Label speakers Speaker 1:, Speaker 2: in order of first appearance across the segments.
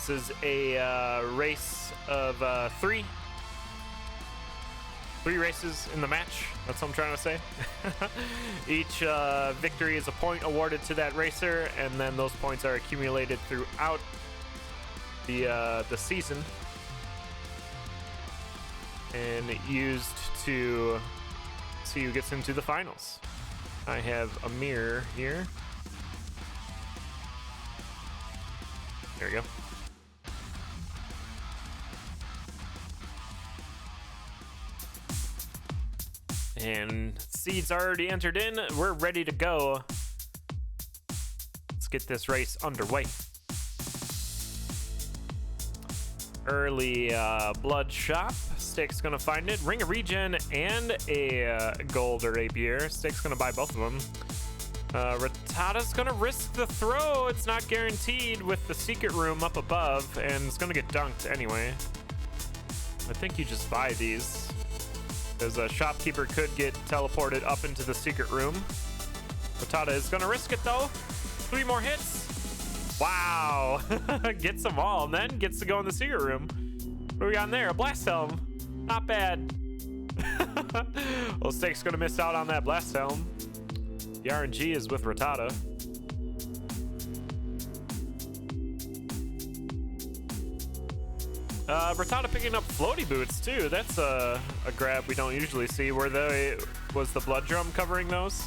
Speaker 1: This is a race of three races in the match. That's what I'm trying to say. Each victory is a point awarded to that racer, and then those points are accumulated throughout the season and used to see who gets into the finals. I have a mirror here. There we go. And seeds already entered in. We're ready to go. Let's get this race underway. Early blood shop. Staek's gonna find it. Ring of regen and a gold or rapier. Staek's gonna buy both of them. Ratata's gonna risk the throw. It's not guaranteed with the secret room up above, and it's gonna get dunked anyway. I think you just buy these, because a shopkeeper could get teleported up into the secret room. Ratata is gonna risk it though. 3 more hits. Wow. Gets them all, and then gets to go in the secret room. What do we got in there? A blast helm. Not bad. Well, Staek's gonna miss out on that blast helm. The RNG is with Ratata. Ratata picking up floaty boots too. That's a grab we don't usually see. Was the blood drum covering those?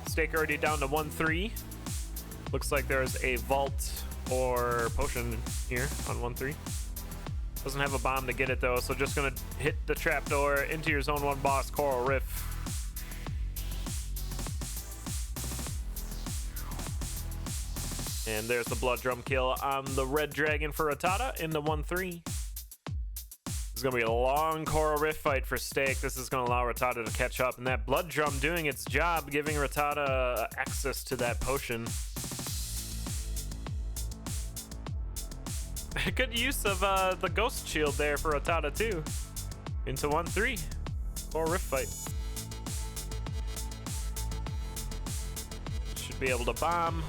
Speaker 1: Staekk already down to 1-3. Looks like there's a vault or potion here on 1-3. Doesn't have a bomb to get it though, so just gonna hit the trapdoor into your zone 1 boss, Coral Rift. And there's the blood drum kill on the red dragon for Ratata in the 1-3. This is gonna be a long Coral Rift fight for Staekk. This is gonna allow Ratata to catch up, and that blood drum doing its job, giving Ratata access to that potion. Good use of the ghost shield there for Ratata too. Into 1-3. Coral Rift fight. Should be able to bomb.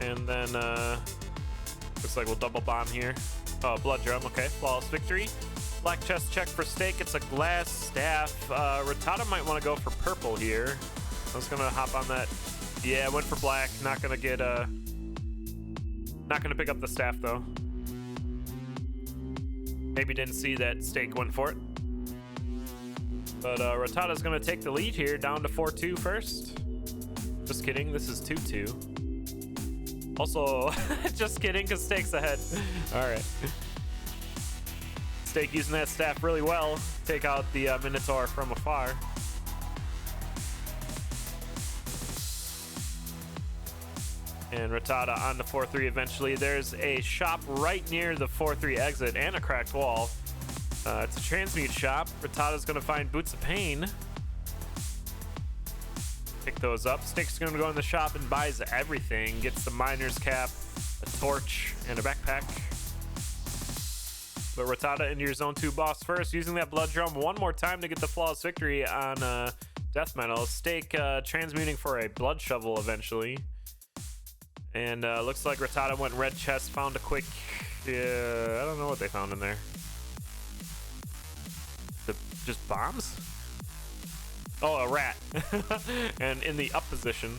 Speaker 1: And then looks like we'll double bomb here. Oh, blood drum. Okay, flawless victory. Black chest check for Staekk. It's a glass staff. Ratata might want to go for purple here. I was gonna hop on that. Yeah, went for black. Not gonna get not gonna pick up the staff though. Maybe didn't see that Staekk went for it. But Ratata's gonna take the lead here, down to 4-2 first. Just kidding. This is 2-2. Also, just kidding, because Staekk's ahead. All right. Staekk using that staff really well. Take out the Minotaur from afar. And Ratata on the 4-3 eventually. There's a shop right near the 4-3 exit and a cracked wall. It's a transmute shop. Ratata's going to find Boots of Pain. Pick those up. Staekk's going to go in the shop and buys everything. Gets the miner's cap, a torch, and a backpack. But Ratata into your zone 2 boss first, using that blood drum one more time to get the flawless victory on Death Metal. Staekk transmuting for a blood shovel eventually. And looks like Ratata went red chest, found a quick... I don't know what they found in there. Just bombs? Oh, a rat. And in the up position.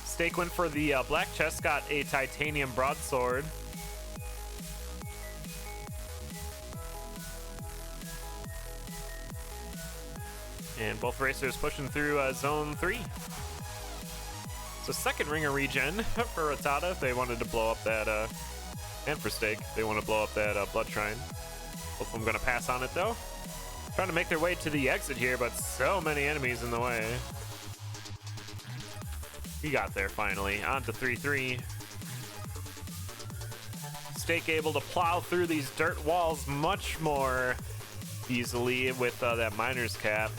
Speaker 1: Staekk went for the black chest, got a titanium broadsword. And both racers pushing through zone 3. So second ringer regen for Ratata if they wanted to blow up that, and for Staekk, they want to blow up that blood shrine. Both of them going to pass on it though. Trying to make their way to the exit here, but so many enemies in the way. He got there finally. On to 3-3. Staekk able to plow through these dirt walls much more easily with that miner's cap.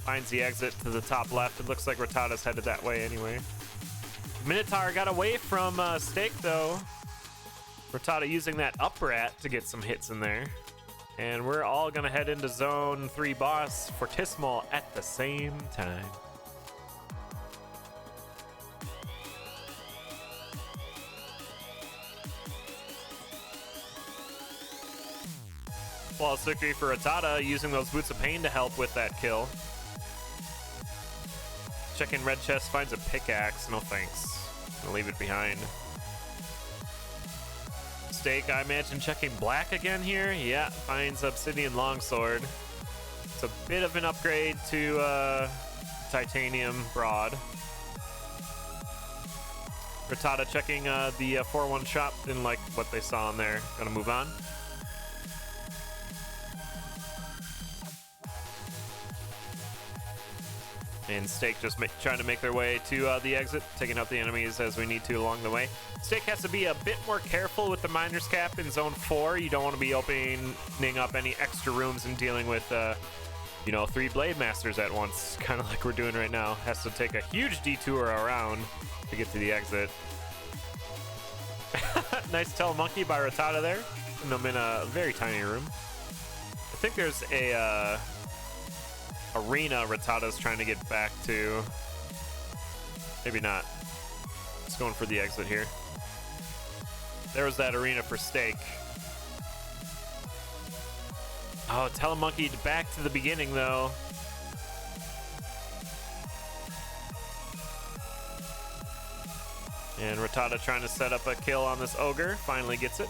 Speaker 1: Finds the exit to the top left. It looks like Ratata's headed that way anyway. Minotaur got away from Staekk though. Ratata using that up rat to get some hits in there. And we're all gonna head into zone 3 boss Fortissimo at the same time. Flawless victory for Ratata, using those Boots of Pain to help with that kill. Checking red chest, finds a pickaxe. No thanks. Gonna leave it behind. Staekk, I imagine checking black again here. Yeah, finds Obsidian Longsword. It's a bit of an upgrade to Titanium Broad. Ratata checking the 4-1 shop. Didn't like what they saw in there. Gonna move on. And Staekk just trying to make their way to the exit, taking out the enemies as we need to along the way. Staekk has to be a bit more careful with the Miner's Cap in Zone 4. You don't want to be opening up any extra rooms and dealing with, you know, 3 Blade Masters at once, kind of like we're doing right now. Has to take a huge detour around to get to the exit. Nice Telemonkey by Ratata there. And I'm in a very tiny room. I think there's a arena Ratata's trying to get back to. Maybe not. Just going for the exit here. There was that arena for Staekk. Oh, Telemonkeyed back to the beginning though. And Ratata trying to set up a kill on this ogre. Finally gets it.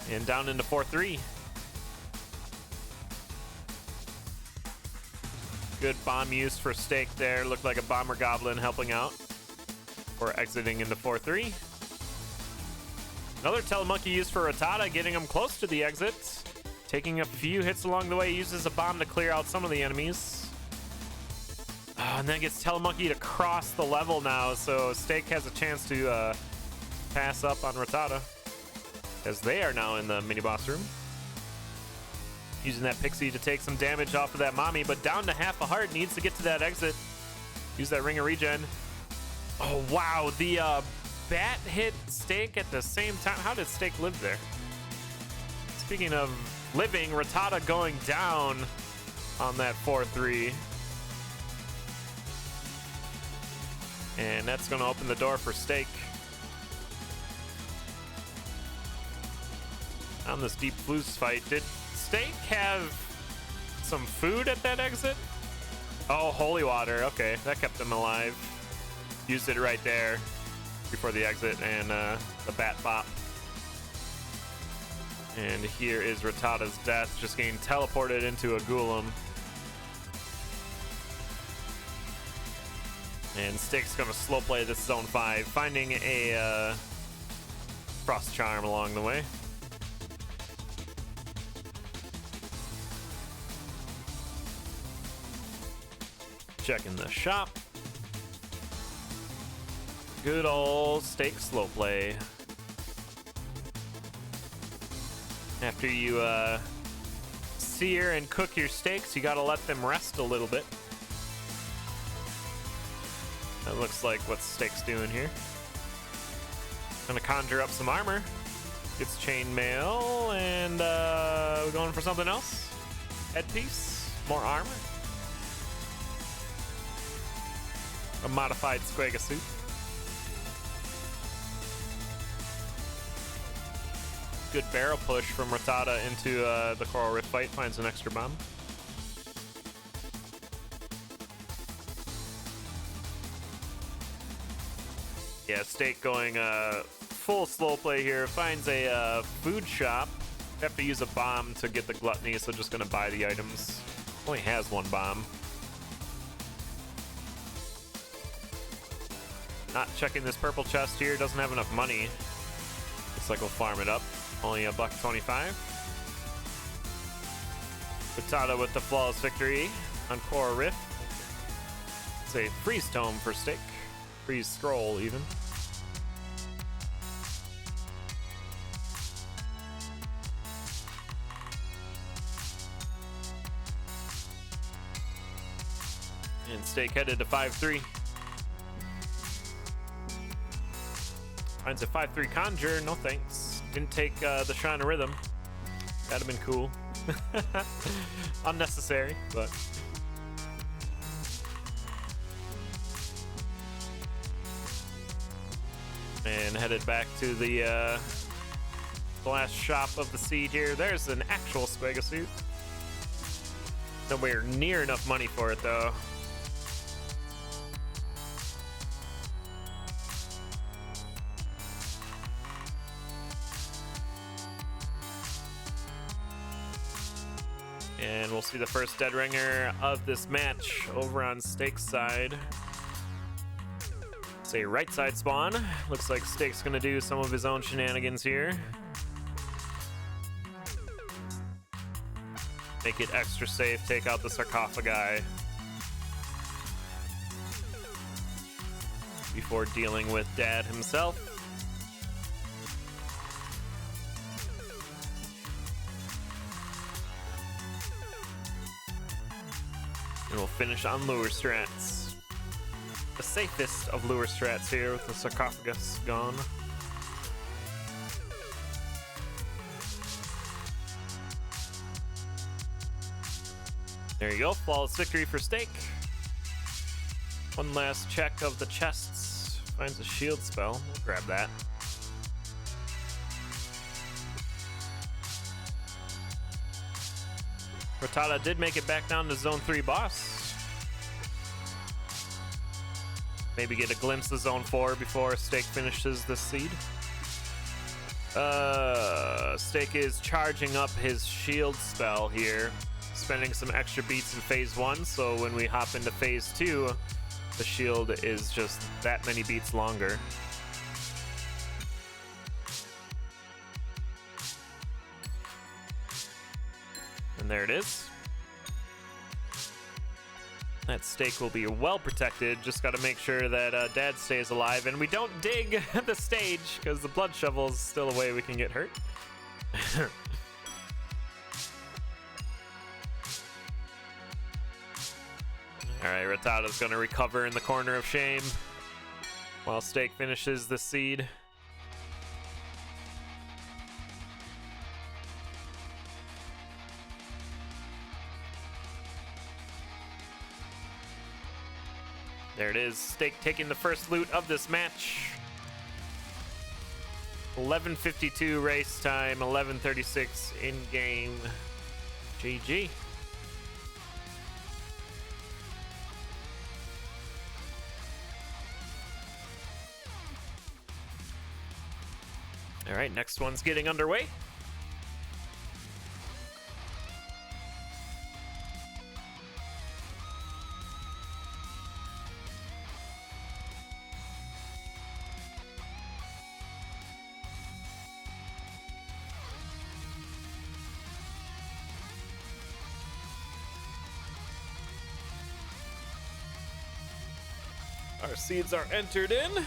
Speaker 1: And down into 4-3. Good bomb use for Staekk there. Looked like a bomber goblin helping out. Or exiting into 4-3. Another Telemonkey used for Ratata, getting him close to the exit. Taking a few hits along the way, uses a bomb to clear out some of the enemies. And then gets Telemonkeyed across the level now, so Staekk has a chance to pass up on Ratata, as they are now in the mini-boss room. Using that pixie to take some damage off of that mommy, but down to half a heart, needs to get to that exit. Use that ring of regen. Oh, wow, the bat hit Staekk at the same time. How did Staekk live there? Speaking of living, Ratata going down on that 4-3. And that's going to open the door for Staekk. On this deep blues fight, did Staekk have some food at that exit? Oh, holy water. Okay, that kept him alive. Used it right there before the exit and the bat bop. And here is Ratata's death, just getting teleported into a golem. And Staekk's gonna slow play this Zone 5, finding a Frost Charm along the way. Checking the shop. Good old Staekk slow play. After you sear and cook your steaks, you gotta let them rest a little bit. That looks like what Staekk's doing here. Gonna conjure up some armor. Gets chainmail, and we're going for something else. Headpiece, more armor. A modified Squega suit. Good barrel push from Ratata into the Coral Rift fight. Finds an extra bomb. Yeah, Staekk going full slow play here. Finds a food shop. Have to use a bomb to get the gluttony, so just gonna buy the items. Only has one bomb. Not checking this purple chest here. Doesn't have enough money. Looks like we'll farm it up. Only $1.25. Ratata with the flawless victory on Coral Rift. It's a freeze tome for Staekk. Freeze scroll even. And Staekk headed to 5-3. Finds a 5-3 conjure, no thanks. Didn't take the Shrine of Rhythm. That'd have been cool. Unnecessary, but. And headed back to the The last shop of the seed here. There's an actual Spega suit. Nowhere near enough money for it, though. And we'll see the first dead ringer of this match over on Staekk's side. It's a right side spawn. Looks like Staekk's gonna do some of his own shenanigans here. Make it extra safe, take out the sarcophagi before dealing with Dad himself. And we'll finish on lure strats. The safest of lure strats here with the sarcophagus gone. There you go, flawless victory for Staekk. One last check of the chests. Finds a shield spell. We'll grab that. Ratata did make it back down to Zone 3 boss. Maybe get a glimpse of Zone 4 before Staekk finishes this seed. Staekk is charging up his shield spell here, spending some extra beats in phase 1, so when we hop into phase 2, the shield is just that many beats longer. And there it is. That Staekk will be well protected. Just got to make sure that Dad stays alive and we don't dig the stage because the blood shovel is still a way we can get hurt. Alright, Ratata's going to recover in the corner of shame while Staekk finishes the seed. There it is, Staekk taking the first loot of this match. 11:52 race time, 11:36 in-game. GG. All right, next one's getting underway. Our seeds are entered in.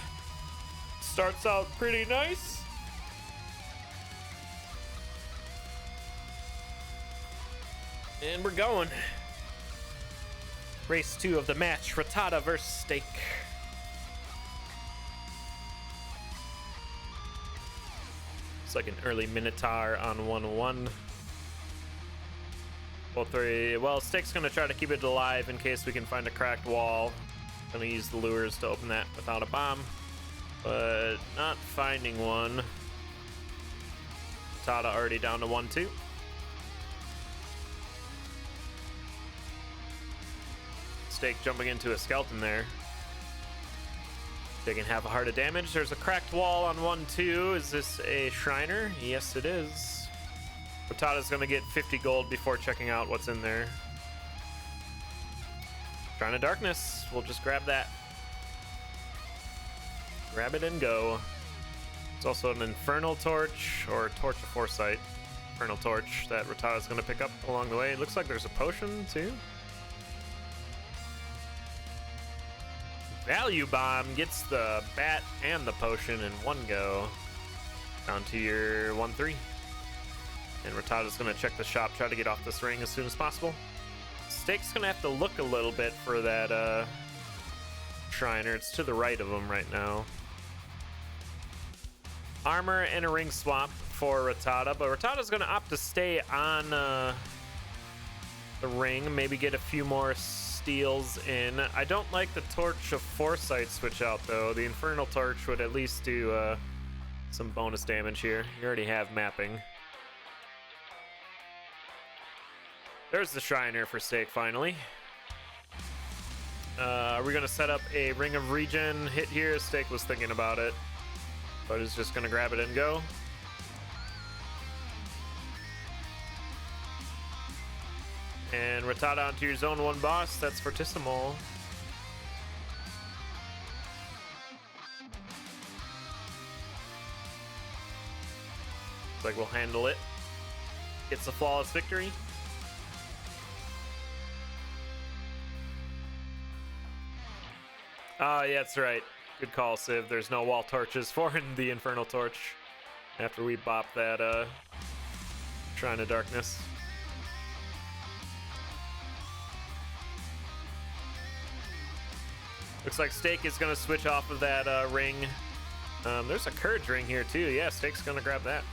Speaker 1: Starts out pretty nice. And we're going. Race 2 of the match, Ratata versus Staekk. It's like an early Minotaur on 1-1. Well, Staekk's gonna try to keep it alive in case we can find a cracked wall. Gonna use the lures to open that without a bomb, but not finding one. Ratata already down to 1-2. Staekk jumping into a skeleton there. Taking half a heart of damage. There's a cracked wall on 1-2. Is this a Shriner? Yes, it is. Ratata's gonna get 50 gold before checking out what's in there. Shrine of Darkness. We'll just grab that. Grab it and go. It's also an Infernal Torch or Torch of Foresight. Infernal Torch that Ratata's gonna pick up along the way. It looks like there's a potion too. Value Bomb gets the bat and the potion in one go. Down to your 1-3. And Ratata's gonna check the shop, try to get off this ring as soon as possible. Staekk's gonna have to look a little bit for that Shriner. It's to the right of him right now. Armor and a ring swap for Ratata, but Ratata's gonna opt to stay on the ring, maybe get a few more steals in. I don't like the Torch of Foresight switch out though. The Infernal Torch would at least do some bonus damage here. You already have mapping. There's the Shriner for Staekk finally. Are we going to set up a Ring of Regen hit here? Staekk was thinking about it, but is just going to grab it and go. And Ratata onto your Zone 1 boss. That's Fortissimo. Looks like we'll handle it. Gets a flawless victory. Yeah, that's right. Good call, Civ. There's no wall torches for the Infernal Torch after we bop that Shrine of Darkness. Looks like Staekk is going to switch off of that ring. There's a Courage ring here too. Yeah, Staekk's going to grab that.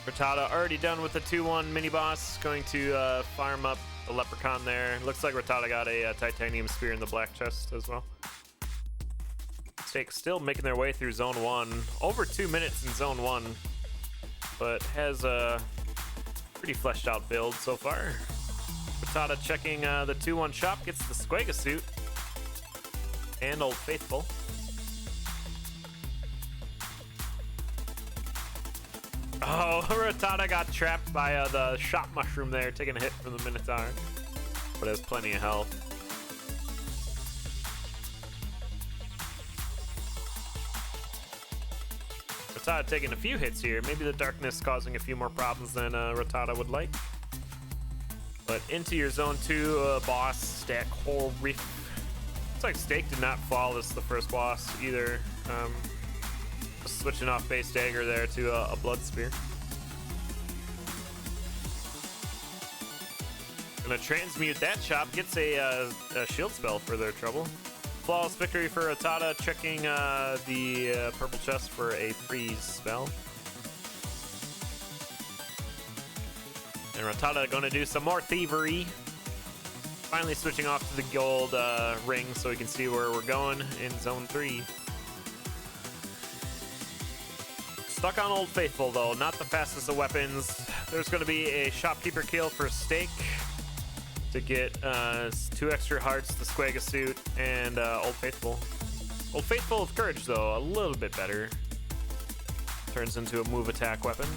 Speaker 1: Ratata already done with the 2-1 mini boss. Going to farm up the Leprechaun there. Looks like Ratata got a Titanium Spear in the black chest as well. Staekk still making their way through Zone 1. Over 2 minutes in Zone 1. But has a pretty fleshed out build so far. Ratata checking the 2-1 shop. Gets the Squega suit. And Old Faithful. Oh, Ratata got trapped by the shop mushroom there, taking a hit from the Minotaur, but has plenty of health. Ratata taking a few hits here. Maybe the darkness causing a few more problems than Ratata would like. But into your Zone 2 boss, Staekk Hole Reef. Looks like Staekk did not flawless the first boss either. Switching off base dagger there to a blood spear. Gonna transmute that shop. Gets a shield spell for their trouble. Flawless victory for Ratata. Checking the purple chest for a freeze spell. And Ratata gonna do some more thievery. Finally switching off to the gold ring so we can see where we're going in Zone 3. Stuck on Old Faithful, though. Not the fastest of weapons. There's going to be a shopkeeper kill for Staekk to get 2 extra hearts, the Squega suit, and Old Faithful. Old Faithful with Courage, though, a little bit better. Turns into a move attack weapon.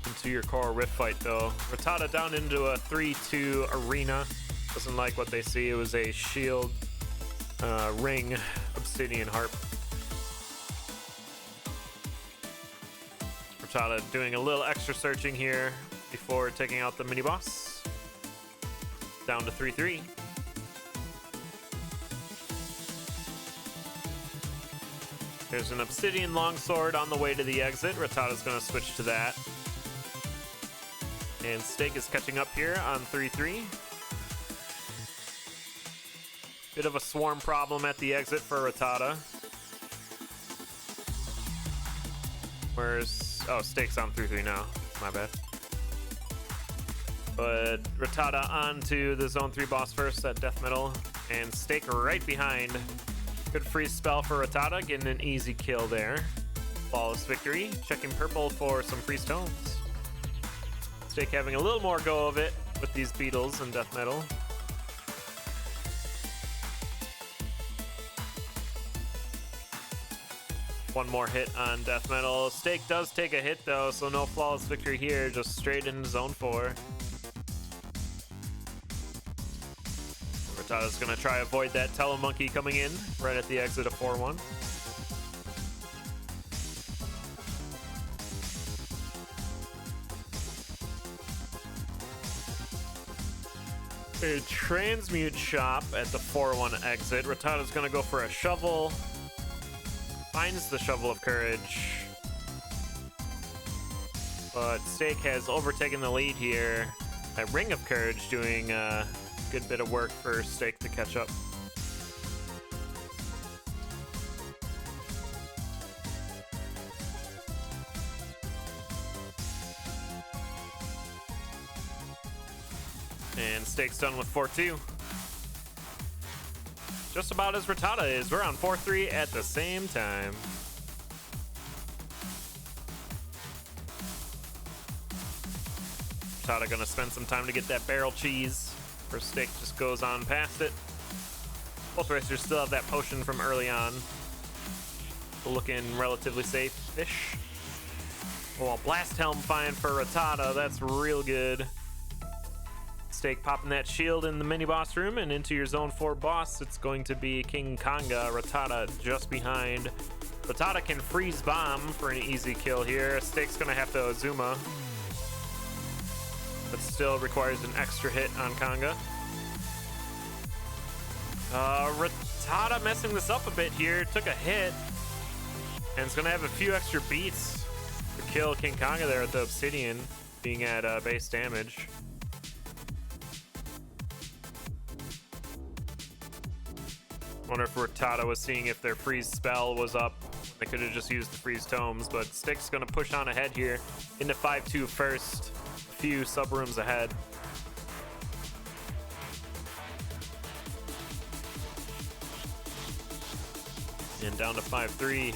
Speaker 1: Into your core Rift fight, though. Ratata down into a 3-2 arena. Doesn't like what they see. It was a shield ring obsidian harp. Ratata doing a little extra searching here before taking out the mini boss. Down to 3-3. There's an obsidian longsword on the way to the exit. Ratata's going to switch to that. And Staekk is catching up here on 3-3. Bit of a swarm problem at the exit for Ratata. Where's... Oh, Staekk's on 3-3 now. My bad. But Ratata on to the Zone 3 boss first at Death Metal. And Staekk right behind. Good freeze spell for Ratata. Getting an easy kill there. Flawless victory. Checking purple for some free stones. Staekk having a little more go of it with these beetles and Death Metal. One more hit on Death Metal. Staekk does take a hit though, so no flawless victory here, just straight into Zone 4. Ratata's gonna try to avoid that Telemonkey coming in right at the exit of 4-1. A transmute shop at the 4-1 exit. Ratata's gonna go for a shovel. Finds the Shovel of Courage. But Staekk has overtaken the lead here. That Ring of Courage doing a good bit of work for Staekk to catch up. And Staekk's done with 4-2. Just about as Ratata is. We're on 4-3 at the same time. Ratata gonna spend some time to get that barrel cheese. First Staekk just goes on past it. Both racers still have that potion from early on. Looking relatively safe-ish. Oh, Blast Helm fine for Ratata. That's real good. Staekk popping that shield in the mini boss room, and into your zone 4 boss, it's going to be King Kanga. Ratata just behind. Ratata can freeze bomb for an easy kill here. Staekk's gonna have to Azuma, but still requires an extra hit on Kanga. Ratata messing this up a bit here. Took a hit, and it's gonna have a few extra beats to kill King Kanga there with the Obsidian being at base damage. Wonder if Ratata was seeing if their freeze spell was up. They could have just used the freeze tomes, but Staekk's gonna push on ahead here into 5-2 first. A few sub rooms ahead. And down to 5-3.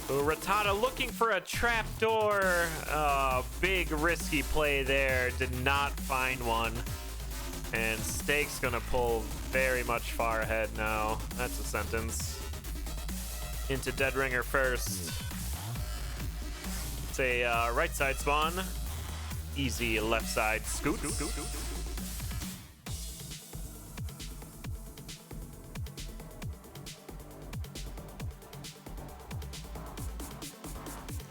Speaker 1: Ratata looking for a trapdoor. Big risky play there. Did not find one. And Staekk's gonna pull very much far ahead now. That's a sentence. Into Dead Ringer first. It's a right side spawn. Easy left side scoot.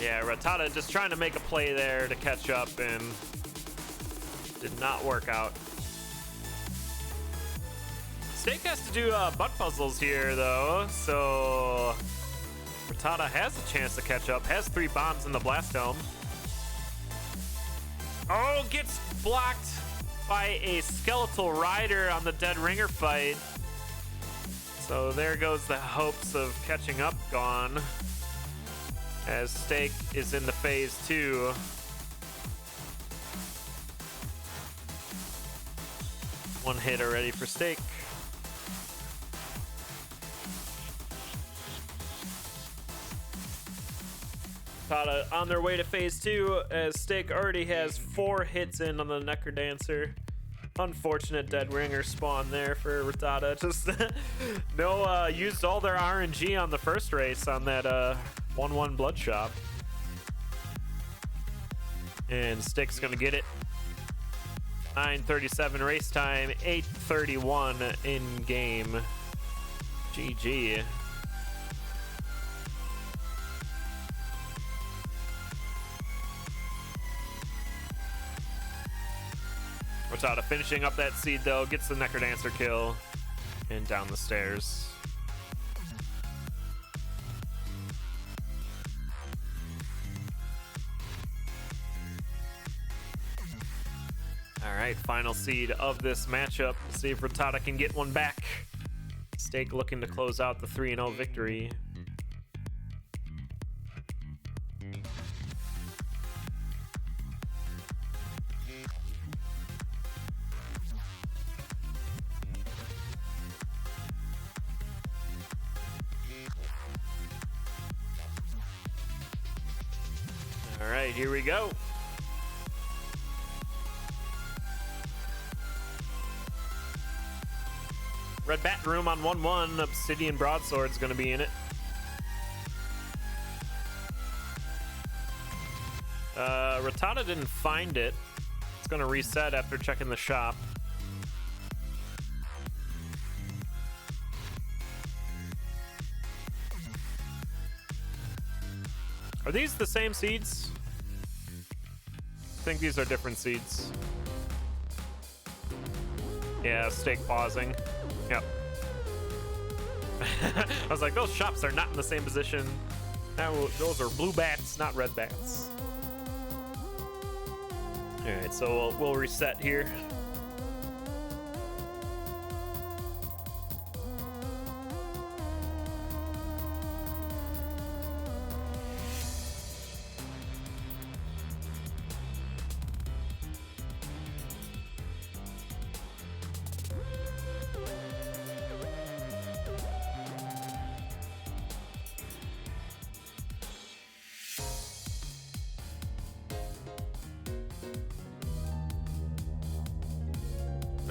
Speaker 1: Yeah, Ratata just trying to make a play there to catch up and did not work out. Staekk has to do butt puzzles here though, so Ratata has a chance to catch up. Has 3 bombs in the Blast Dome. Oh, gets blocked by a Skeletal Rider on the Dead Ringer fight. So there goes the hopes of catching up gone, as Staekk is in the phase 2. One hit already for Staekk. Ratata on their way to phase 2, as Staekk already has 4 hits in on the Necrodancer. Unfortunate Dead Ringer spawn there for Ratata. Just no, used all their RNG on the first race on that 1-1 blood shop. And Staekk's gonna get it. 9:37 race time, 8:31 in game. GG. Ratata finishing up that seed though, gets the Necrodancer kill, and down the stairs. All right, final seed of this matchup. See if Ratata can get one back. Staekk looking to close out the 3-0 victory. All right, here we go. Red Bat Room on 1-1. Obsidian Broadsword's going to be in it. Ratata didn't find it. It's going to reset after checking the shop. Are these the same seeds? I think these are different seeds. Yeah, Staekk pausing. Yep. I was like, those shops are not in the same position. Now, those are blue bats, not red bats. All right, so we'll reset here.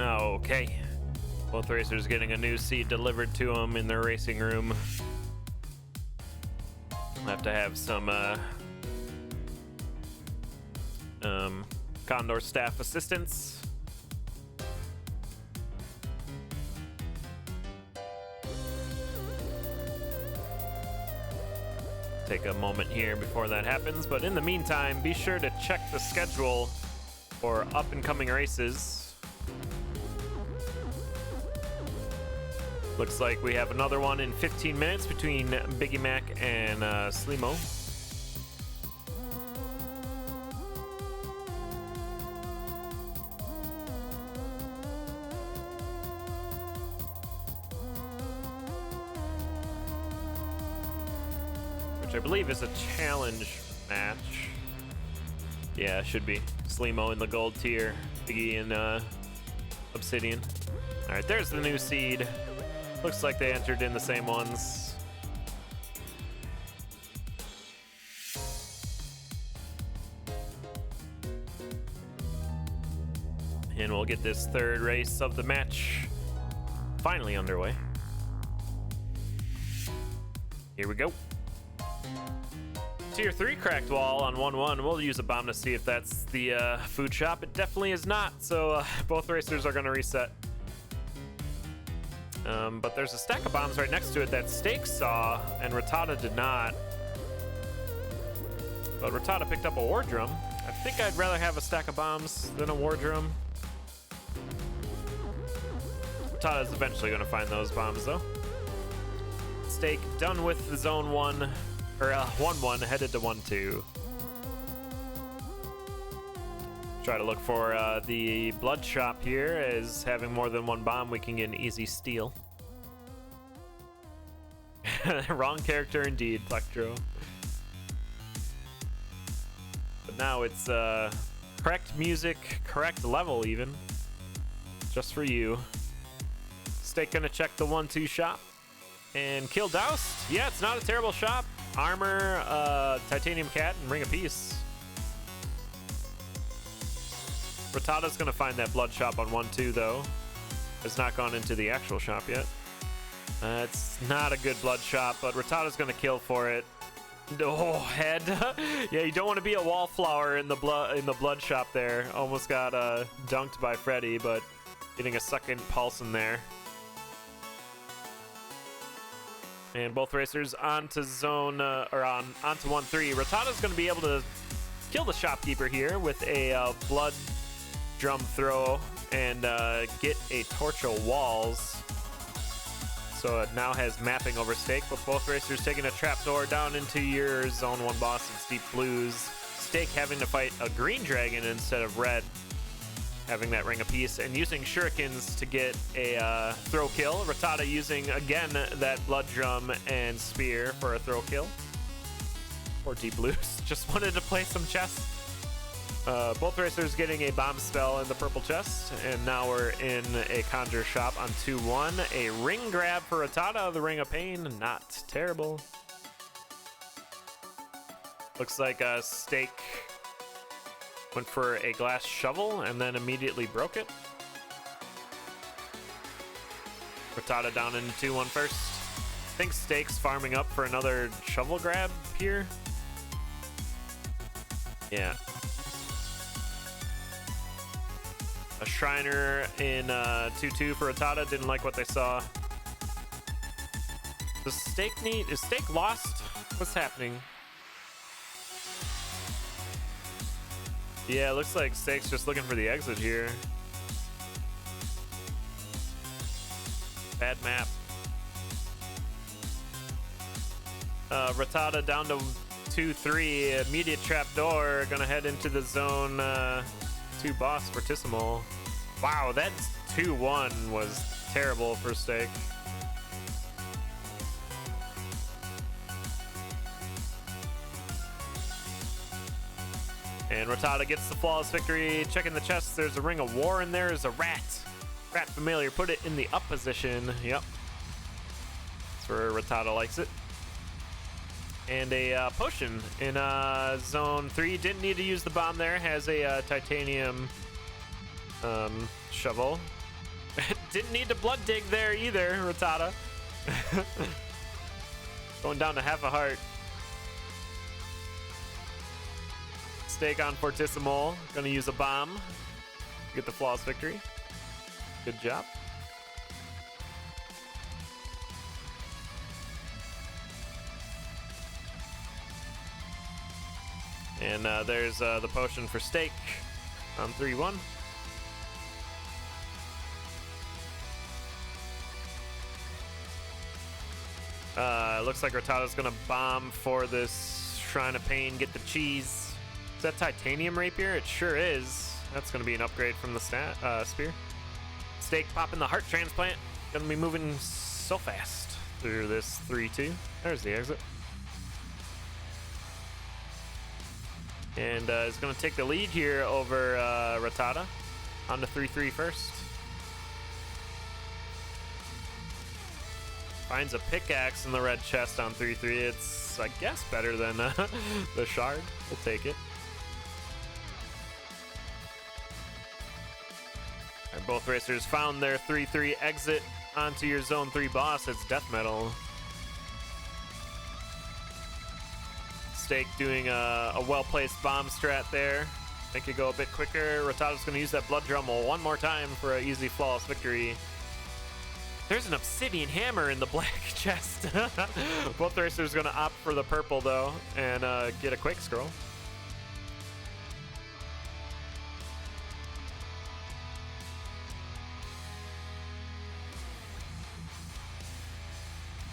Speaker 1: Okay. Both racers getting a new seat delivered to them in their racing room. Have to have some Condor staff assistance. Take a moment here before that happens, but in the meantime, be sure to check the schedule for up and coming races. Looks like we have another one in 15 minutes between Biggie Mac and Slimo. Which I believe is a challenge match. Yeah, it should be. Slimo in the gold tier, Biggie in Obsidian. All right, there's the new seed. Looks like they entered in the same ones. And we'll get this third race of the match finally underway. Here we go. Tier 3 cracked wall on 1-1. We'll use a bomb to see if that's the food shop. It definitely is not, so both racers are going to reset. But there's a stack of bombs right next to it that Staekk saw, and Ratata did not. But Ratata picked up a war drum. I think I'd rather have a stack of bombs than a war drum. Ratata's eventually going to find those bombs, though. Staekk done with the zone 1, or 1-1, headed to 1-2. Try to look for the blood shop here, as having more than one bomb, we can get an easy steal. Wrong character indeed, Plectro. But now it's correct music, correct level even. Just for you. Staekk gonna check the 1-2 shop. And kill Doused. Yeah, it's not a terrible shop. Armor, Titanium Cat, and Ring of Peace. Ratata's gonna find that blood shop on 1-2 though. It's not gone into the actual shop yet. It's not a good blood shop, but Ratata's gonna kill for it. Oh, head. Yeah, you don't want to be a wallflower in the blood shop there. Almost got dunked by Freddy, but getting a second pulse in there. And both racers onto zone onto 1-3. Ratata's gonna be able to kill the shopkeeper here with a blood drum throw and get a torch of walls. So it now has mapping over Staekk, with both racers taking a trapdoor down into your zone 1 boss in Steep Blues. Staekk having to fight a green dragon instead of red, having that Ring of Peace, and using shurikens to get a throw kill. Ratata using, again, that blood drum and spear for a throw kill. Or Deep Blues. Just wanted to play some chess. Both racers getting a bomb spell in the purple chest, and now we're in a conjure shop on 2-1. A ring grab for Ratata, the Ring of Pain, not terrible. Looks like Staekk went for a glass shovel and then immediately broke it. Ratata down into 2-1 first. I think Staekk's farming up for another shovel grab here. Yeah. A Shriner in 2-2 for Ratata. Didn't like what they saw. Does Staekk need... Is Staekk lost? What's happening? Yeah, it looks like Staekk's just looking for the exit here. Bad map. Ratata down to 2-3. Immediate trapdoor. Gonna head into the zone 2 boss, Fortissimo. Wow, that 2-1 was terrible for Staekk. And Ratata gets the flawless victory. Checking the chest, there's a Ring of War in there. There's a rat. Rat familiar, put it in the up position. Yep. That's where Ratata likes it. And a potion in zone 3. Didn't need to use the bomb there. Has a titanium shovel. didn't need to blood dig there either, Ratata. Going down to half a heart. Staekk on Fortissimo. Gonna use a bomb to get the flawless victory. Good job. And there's the potion for Staekk on 3-1. Looks like Ratata's gonna bomb for this Shrine of Pain, get the cheese. Is that Titanium Rapier? It sure is. That's gonna be an upgrade from the spear. Staekk popping the heart transplant. Gonna be moving so fast through this 3-2. There's the exit. And is gonna take the lead here over Ratata on the 3-3 first. Finds a pickaxe in the red chest on 3-3. It's, I guess, better than the shard. We'll take it. And both racers found their 3-3 exit onto your Zone 3 boss. It's Death Metal. Staekk doing a well-placed bomb strat there. Make it go a bit quicker. Ratata's going to use that blood drum one more time for an easy, flawless victory. There's an obsidian hammer in the black chest. Both racers going to opt for the purple, though, and get a quick scroll.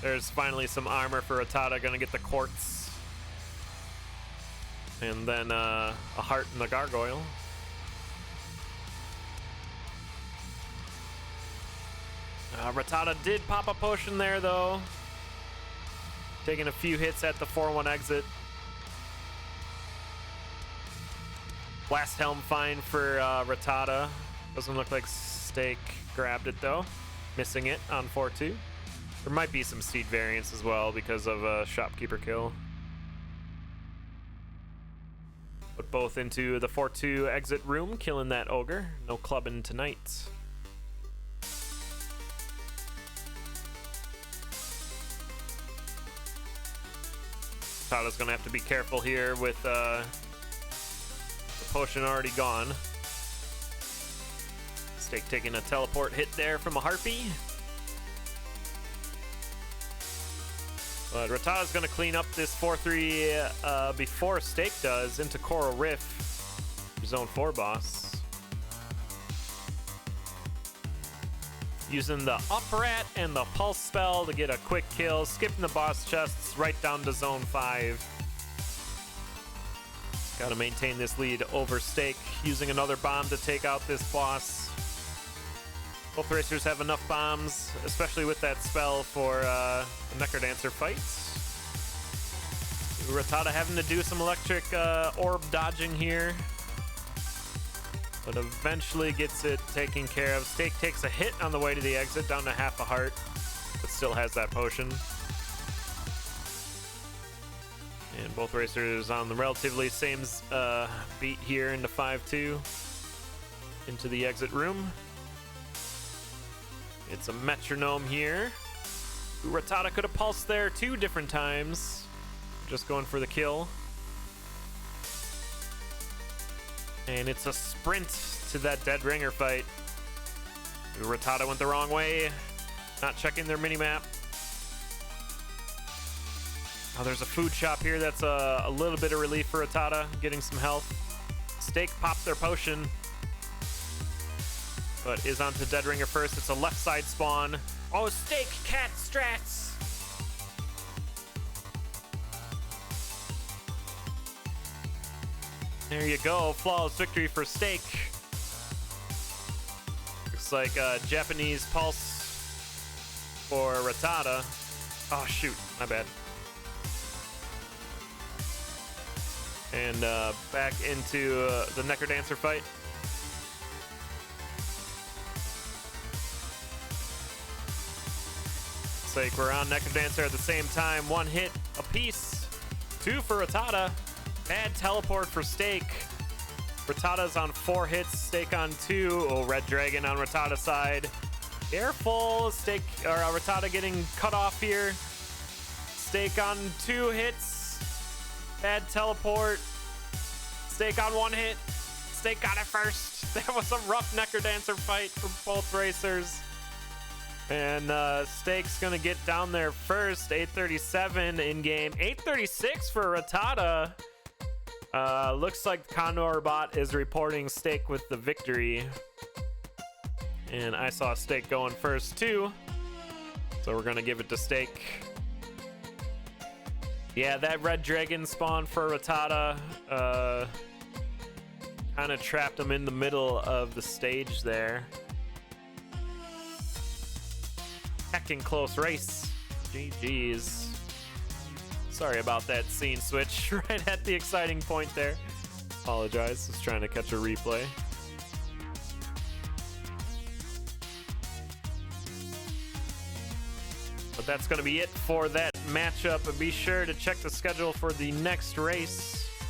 Speaker 1: There's finally some armor for Ratata. Going to get the quartz. And then a heart in the gargoyle. Ratata did pop a potion there, though. Taking a few hits at the 4-1 exit. Blast Helm fine for Ratata. Doesn't look like Staekk grabbed it, though. Missing it on 4-2. There might be some seed variants as well because of a shopkeeper kill. Put both into the 4-2 exit room, killing that ogre. No clubbing tonight. Ratata's gonna have to be careful here with the potion already gone. Staekk taking a teleport hit there from a harpy. But Ratata's gonna clean up this 4-3 before Staekk does into Coral Rift, Zone 4 boss. Using the Uprat and the Pulse spell to get a quick kill, skipping the boss chests right down to Zone 5. Gotta maintain this lead over Staekk, using another bomb to take out this boss. Both racers have enough bombs, especially with that spell for the Necrodancer fights. Ratata having to do some electric orb dodging here, but eventually gets it taken care of. Staekk takes a hit on the way to the exit, down to half a heart, but still has that potion. And both racers on the relatively same beat here into 5-2, into the exit room. It's a metronome here. Ratata could have pulsed there 2 different times. Just going for the kill. And it's a sprint to that dead ringer fight. Ratata went the wrong way. Not checking their minimap. Oh, there's a food shop here. That's a little bit of relief for Ratata, getting some health. Staekk popped their potion, but is onto Dead Ringer first. It's a left side spawn. Oh, Staekk cat strats. There you go. Flawless victory for Staekk. Looks like a Japanese pulse for Ratata. Oh, shoot. My bad. And back into the Necrodancer fight. Looks like we're on Necrodancer at the same time. 1 hit apiece. 2 for Ratata. Bad teleport for Staekk. Ratata's on 4 hits. Staekk on 2. Oh, Red Dragon on Ratata's side. Careful, Staekk or Ratata getting cut off here. Staekk on 2 hits. Bad teleport. Staekk on 1 hit. Staekk got it first. That was a rough necker dancer fight for both racers. And Staekk's gonna get down there first. 837 in game. 836 for Ratata. Looks like Condor bot is reporting Staekk with the victory. And I saw Staekk going first too. So we're gonna give it to Staekk. Yeah, that red dragon spawn for Ratata kind of trapped him in the middle of the stage there. Heckin' close race. GG's. Sorry about that scene switch right at the exciting point there. Apologize, just trying to catch a replay. But that's going to be it for that matchup. Be sure to check the schedule for the next race.